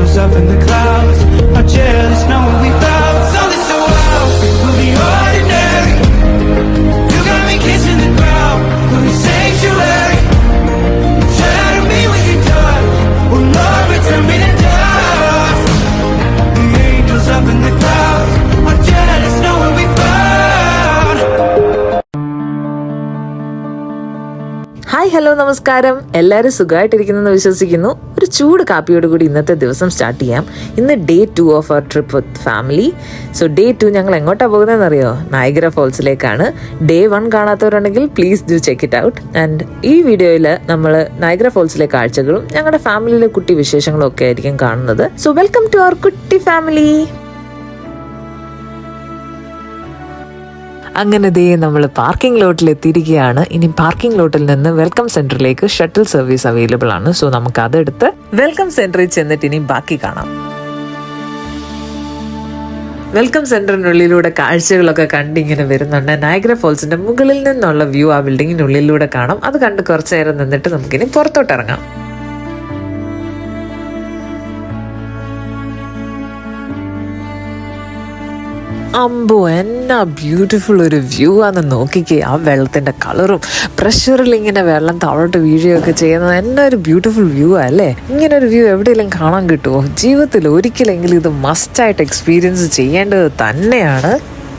angels up in the clouds are jealous knowing we found something so wild. We'll be ordinary. You got me kissing the ground. We'll be sanctuary. Shadow me when you touch. Oh Lord, return me to dust. The angels up in the clouds are jealous knowing we found. Hi hello നമസ്കാരം. എല്ലാവരും സുഖമായിട്ടിരിക്കുന്നെന്ന് വിശ്വസിക്കുന്നു. ഒരു ചൂട് കാപ്പിയോടുകൂടി ഇന്നത്തെ ദിവസം start ചെയ്യാം. ഇന്ന് day 2 of our trip with family. So day 2 ഞങ്ങൾ എങ്ങോട്ടാണ് പോകുന്നതെന്ന് അറിയോ? നയഗ്ര ഫോൾസിലേക്കാണ്. ഡേ 1 കാണാത്തവരുണ്ടെങ്കിൽ please do check it out. And ഈ വീഡിയോയിൽ നമ്മൾ നയഗ്ര ഫോൾസിലെ കാഴ്ചകളും ഞങ്ങളുടെ ഫാമിലിയിലെ കുട്ടി വിശേഷങ്ങളും ഒക്കെ ആയിരിക്കും കാണുന്നത്. സോ വെൽക്കം ടു അവർ കുട്ടി ഫാമിലി. അങ്ങനെ ദേ നമ്മൾ പാർക്കിംഗ് ലോട്ടിൽ എത്തിയിരിക്കുകയാണ്. ഇനി പാർക്കിംഗ് ലോട്ടിൽ നിന്ന് വെൽക്കം സെന്ററിലേക്ക് ഷട്ടിൽ സർവീസ് അവൈലബിൾ ആണ്. സോ നമുക്ക് അതെടുത്ത് വെൽക്കം സെന്ററിൽ ചെന്നിട്ട് ഇനി ബാക്കി കാണാം. വെൽക്കം സെന്ററിനുള്ളിലൂടെ കാഴ്ചകളൊക്കെ കണ്ടിങ്ങനെ വരുന്നുണ്ട്. നയഗ്ര ഫോൾസിന്റെ മുകളിൽ നിന്നുള്ള വ്യൂ ആ ബിൽഡിങ്ങിനുള്ളിലൂടെ കാണാം. അത് കണ്ട് കുറച്ചു നേരം നിന്നിട്ട് നമുക്കിനി പുറത്തോട്ട് ഇറങ്ങാം. അമ്പോ എന്നാ ബ്യൂട്ടിഫുൾ ഒരു വ്യൂ ആണെന്ന് നോക്കിക്കേ. ആ വെള്ളത്തിൻ്റെ കളറും പ്രഷറിൽ ഇങ്ങനെ വെള്ളം താഴോട്ട് വീഴുകയൊക്കെ ചെയ്യുന്നത് എന്നാ ഒരു ബ്യൂട്ടിഫുൾ വ്യൂ അല്ലേ. ഇങ്ങനെ ഒരു വ്യൂ എവിടെയെങ്കിലും കാണാൻ കിട്ടുമോ? ജീവിതത്തിൽ ഒരിക്കലെങ്കിലും ഇത് മസ്റ്റായിട്ട് എക്സ്പീരിയൻസ് ചെയ്യേണ്ടത് തന്നെയാണ്.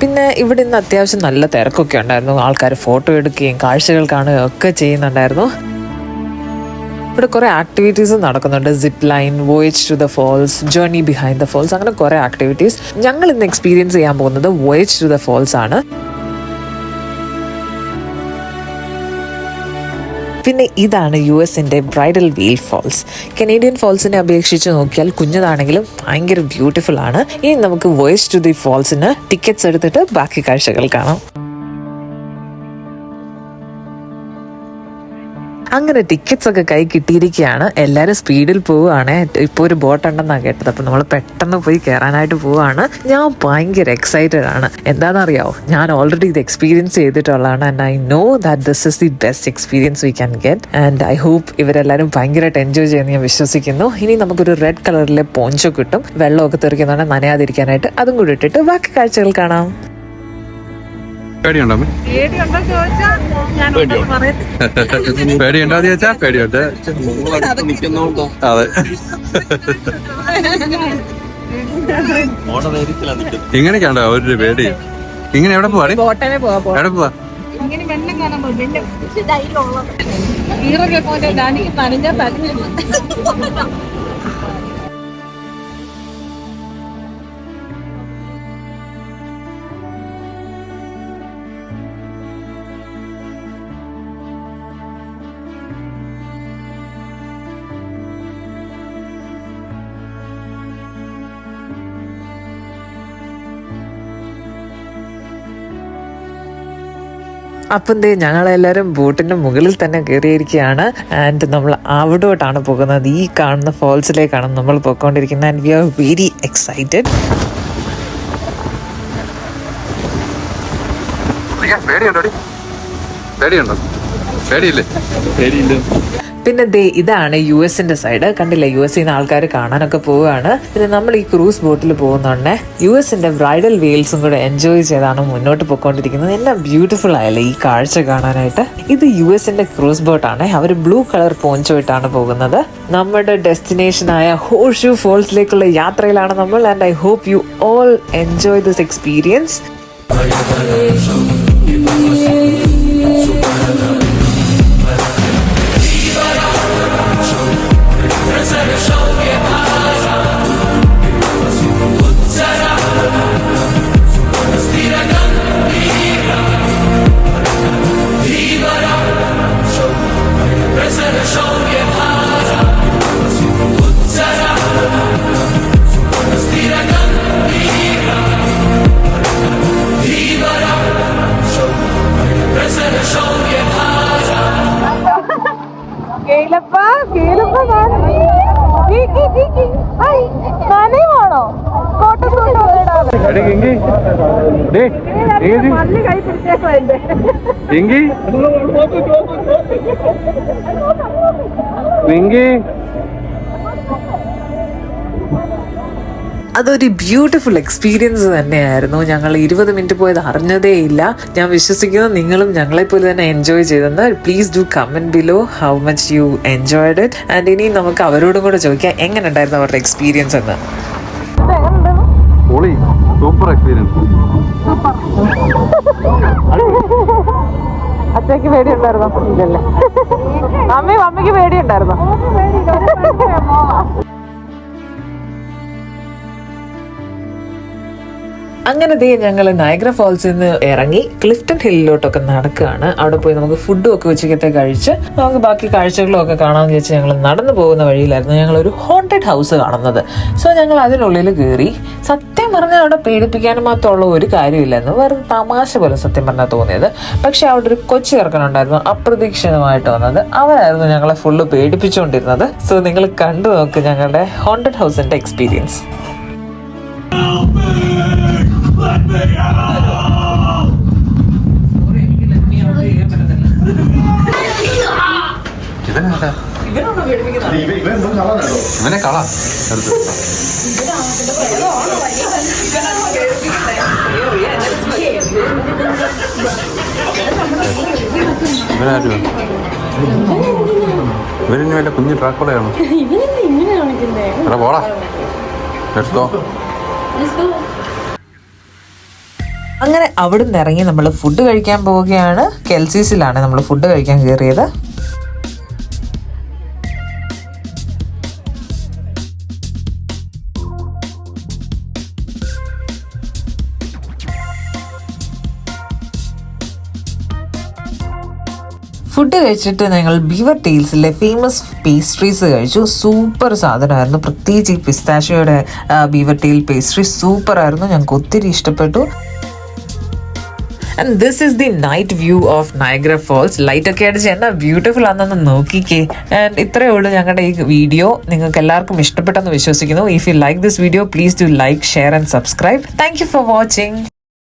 പിന്നെ ഇവിടെ ഇന്ന് അത്യാവശ്യം നല്ല തിരക്കൊക്കെ ഉണ്ടായിരുന്നു. ആൾക്കാർ ഫോട്ടോ എടുക്കുകയും കാഴ്ചകൾ കാണുകയും ഒക്കെ ചെയ്യുന്നുണ്ടായിരുന്നു. ഇവിടെ കുറേ ആക്ടിവിറ്റീസ് നടക്കുന്നുണ്ട്. Zip line, voyage to the falls, journey behind the falls, അങ്ങനെ കുറേ ആക്ടിവിറ്റീസ്. ഞങ്ങൾ ഇന്ന് എക്സ്പീരിയൻസ് ചെയ്യാൻ പോകുന്നത് വോയേജ് ടു ദ ഫോൾസ് ആണ്. പിന്നെ ഇതാണ് US-ന്റെ ബ്രൈഡൽ വീൽ ഫോൾസ്. കനേഡിയൻ ഫോൾസിനെ അപേക്ഷിച്ച് നോക്കിയാൽ കുഞ്ഞതാണെങ്കിലും ഭയങ്കര ബ്യൂട്ടിഫുൾ ആണ്. ഇനി നമുക്ക് വോയേജ് ടു ദി ഫോൾസിന് ടിക്കറ്റ്സ് എടുത്തിട്ട് ബാക്കി കാഴ്ചകൾ കാണാം. അങ്ങനെ ടിക്കറ്റ്സ് ഒക്കെ കൈ കിട്ടിയിരിക്കുകയാണ്. എല്ലാവരും സ്പീഡിൽ പോവുകയാണ്. ഇപ്പോൾ ഒരു ബോട്ട് ഉണ്ടെന്നാണ് കേട്ടത്. അപ്പോൾ നമ്മൾ പെട്ടെന്ന് പോയി കയറാനായിട്ട് പോവുകയാണ്. ഞാൻ ഭയങ്കര എക്സൈറ്റഡ് ആണ്. എന്താണെന്നറിയാമോ, ഞാൻ ഓൾറെഡി ഇത് എക്സ്പീരിയൻസ് ചെയ്തിട്ടുള്ളതാണ്. And I know that this is the best experience we can get. And I hope ഇവരെല്ലാവരും ഭയങ്കരമായിട്ട് എൻജോയ് ചെയ്യുമെന്ന് ഞാൻ വിശ്വസിക്കുന്നു. ഇനി നമുക്കൊരു റെഡ് കളറിലെ പോഞ്ചോ കിട്ടും. വെള്ളമൊക്കെ തെറിക്കുന്നതാണ് നനയാതിരിക്കാനായിട്ട്. അതും കൂടി ഇട്ടിട്ട് ബാക്കി കാഴ്ചകൾ കാണാം. പേടിയുണ്ടോ? പേടിയുണ്ടോന്ന് ചോദിച്ചാ പേടിയുണ്ട്. അതെ, ഇങ്ങനെയൊക്കെയുണ്ടോ ഒരു പേടി? ഇങ്ങനെ എവിടെ പോവാ? എവിടെ പോവാ? അപ്പം ദേ ഞങ്ങളെല്ലാവരും ബോട്ടിൻ്റെ മുകളിൽ തന്നെ കയറിയിരിക്കുകയാണ്. ആൻഡ് നമ്മൾ അവിടോട്ടാണ് പോകുന്നത്. ഈ കാണുന്ന ഫോൾസിലേക്കാണ് നമ്മൾ പോയിക്കൊണ്ടിരിക്കുന്നത്. And we are very excited. പേടിയുണ്ടോ? പേടിയില്ലേ? പേടിയില്ല. പിന്നെ ദേ ഇതാണ് US-ന്റെ സൈഡ്. കണ്ടില്ലേ, US-ന്ന് ആൾക്കാർ കാണാനൊക്കെ പോവുകയാണ്. പിന്നെ നമ്മൾ ഈ ക്രൂസ് ബോട്ടിൽ പോകുന്നുണ്ട്. US-ന്റെ ബ്രൈഡൽ വെയിൽസും കൂടെ എൻജോയ് ചെയ്താണ് മുന്നോട്ട് പോയിക്കൊണ്ടിരിക്കുന്നത്. എന്നാ ബ്യൂട്ടിഫുൾ ആയല്ലേ ഈ കാഴ്ച കാണാനായിട്ട്. ഇത് US-ന്റെ ക്രൂസ് ബോട്ടാണ്. അവർ ബ്ലൂ കളർ പോഞ്ചോ ഇട്ടാണ് പോകുന്നത്. നമ്മുടെ ഡെസ്റ്റിനേഷനായ ഹോഴ്ഷൂ ഫോൾസിലേക്കുള്ള യാത്രയിലാണ് നമ്മൾ. And I hope you all enjoy this experience. അതൊരു ബ്യൂട്ടിഫുൾ എക്സ്പീരിയൻസ് തന്നെയായിരുന്നു. ഞങ്ങൾ 20 മിനിറ്റ് പോയത് അറിഞ്ഞതേ ഇല്ല. ഞാൻ വിശ്വസിക്കുന്നു നിങ്ങളും ഞങ്ങളെപ്പോലെ തന്നെ എൻജോയ് ചെയ്തെന്ന്. Please do comment below how much you enjoyed it. And ഇനി നമുക്ക് അവരോടും കൂടെ ചോദിക്കാം എങ്ങനെ ഉണ്ടായിരുന്നു അവരുടെ എക്സ്പീരിയൻസ് എന്ന്. Super experience. അച്ഛക്ക് പേടിയുണ്ടായിരുന്നോ? ഇല്ലല്ലേ. അമ്മയ്ക്ക് പേടിയുണ്ടായിരുന്നോ? അങ്ങനെ ഞങ്ങൾ നയഗ്ര ഫോൾസിൽ നിന്ന് ഇറങ്ങി ക്ലിഫ്റ്റൺ ഹില്ലിലോട്ടൊക്കെ നടക്കുകയാണ്. അവിടെ പോയി നമുക്ക് ഫുഡും ഒക്കെ ഉച്ചക്കത്തെ കഴിച്ച് നമുക്ക് ബാക്കി കാഴ്ചകളും ഒക്കെ കാണാമെന്ന് വെച്ച് ഞങ്ങൾ നടന്നു പോകുന്ന വഴിയിലായിരുന്നു ഞങ്ങളൊരു ഹോണ്ടഡ് ഹൗസ് കാണുന്നത്. സോ ഞങ്ങൾ അതിനുള്ളിൽ കയറി. സത്യം പറഞ്ഞാൽ അവിടെ പേടിപ്പിക്കാനും മാത്രമുള്ള ഒരു കാര്യമില്ലായിരുന്നു, വെറും തമാശ പോലെ സത്യം പറഞ്ഞാൽ തോന്നിയത്. പക്ഷെ അവിടെ ഒരു കൊച്ചു ചെറുക്കനുണ്ടായിരുന്നു അപ്രതീക്ഷിതമായിട്ട് വന്നത്. അവനായിരുന്നു ഞങ്ങളെ ഫുള്ള് പേടിപ്പിച്ചുകൊണ്ടിരുന്നത്. സോ നിങ്ങൾ കണ്ടു നോക്ക് ഞങ്ങളുടെ ഹോണ്ടഡ് ഹൗസിന്റെ എക്സ്പീരിയൻസ്. ഇവനെ കള ഇവന് വല്ല കുഞ്ഞു ട്രാക്കുളയാണോ? പോടാ. Let's go. അങ്ങനെ അവിടെ നിന്ന് ഇറങ്ങി നമ്മൾ ഫുഡ് കഴിക്കാൻ പോവുകയാണ്. കെൽസീസിലാണ് നമ്മൾ ഫുഡ് കഴിക്കാൻ കയറിയത്. ഫുഡ് കഴിച്ചിട്ട് ഞങ്ങൾ ബീവർ ടെയിൽസിലെ ഫേമസ് പേസ്ട്രീസ് കഴിച്ചു. സൂപ്പർ സാധനമായിരുന്നു. പ്രത്യേകിച്ച് ഈ പിസ്താഷ്യോയുടെ ബീവർ ടെയിൽ പേസ്ട്രി സൂപ്പർ ആയിരുന്നു. ഞങ്ങൾക്ക് ഒത്തിരി ഇഷ്ടപ്പെട്ടു. And this is the night view of Niagara falls. Light ഒക്കെ അടിച്ച് എന്നാ ബ്യൂട്ടിഫുൾ ആണെന്ന് നോക്കിക്കേ. ആൻഡ് ഇത്രയേ ഉള്ളൂ ഞങ്ങളുടെ ഈ വീഡിയോ. നിങ്ങൾക്ക് എല്ലാവർക്കും ഇഷ്ടപ്പെട്ടെന്ന് വിശ്വസിക്കുന്നു. If you like this video please do like, share and subscribe. Thank you for watching.